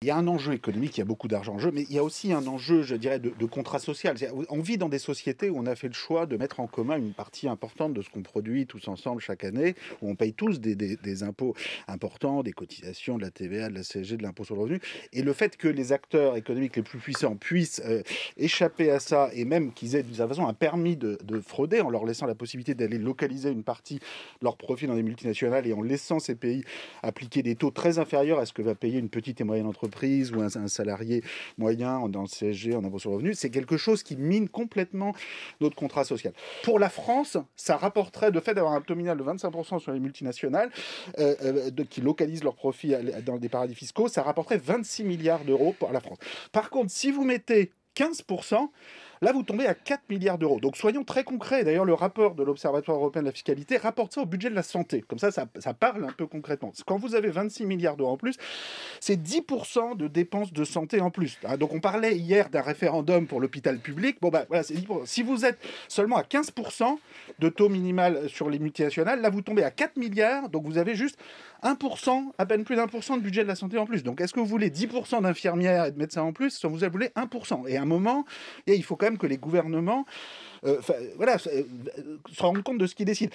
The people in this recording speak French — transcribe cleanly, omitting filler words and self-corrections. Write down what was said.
Il y a un enjeu économique, il y a beaucoup d'argent en jeu, mais il y a aussi un enjeu, je dirais, de contrat social. On vit dans des sociétés où on a fait le choix de mettre en commun une partie importante de ce qu'on produit tous ensemble chaque année, où on paye tous des impôts importants, des cotisations, de la TVA, de la CSG, de l'impôt sur le revenu. Et le fait que les acteurs économiques les plus puissants puissent échapper à ça, et même qu'ils aient d'une certaine façon un permis de frauder, en leur laissant la possibilité d'aller localiser une partie de leur profit dans des multinationales et en laissant ces pays appliquer des taux très inférieurs à ce que va payer une petite et moyenne entreprise ou un salarié moyen dans le CSG, en impôt sur le revenu, c'est quelque chose qui mine complètement notre contrat social. Pour la France, ça rapporterait, de fait d'avoir un taux nominal de 25% sur les multinationales qui localisent leurs profits dans des paradis fiscaux, ça rapporterait 26 milliards d'euros pour la France. Par contre, si vous mettez 15%, là, vous tombez à 4 milliards d'euros. Donc, soyons très concrets. D'ailleurs, le rapport de l'Observatoire européen de la fiscalité rapporte ça au budget de la santé. Comme ça parle un peu concrètement. Quand vous avez 26 milliards d'euros en plus, c'est 10% de dépenses de santé en plus. Donc, on parlait hier d'un référendum pour l'hôpital public. Bon, bah, voilà, c'est 10%. Si vous êtes seulement à 15% de taux minimal sur les multinationales, là, vous tombez à 4 milliards. Donc, vous avez juste 1%, à peine plus d'1% de budget de la santé en plus. Donc, est-ce que vous voulez 10% d'infirmières et de médecins en plus, soit vous voulez 1%? Et à un moment, il faut quand même que les gouvernements se rendent compte de ce qu'ils décident.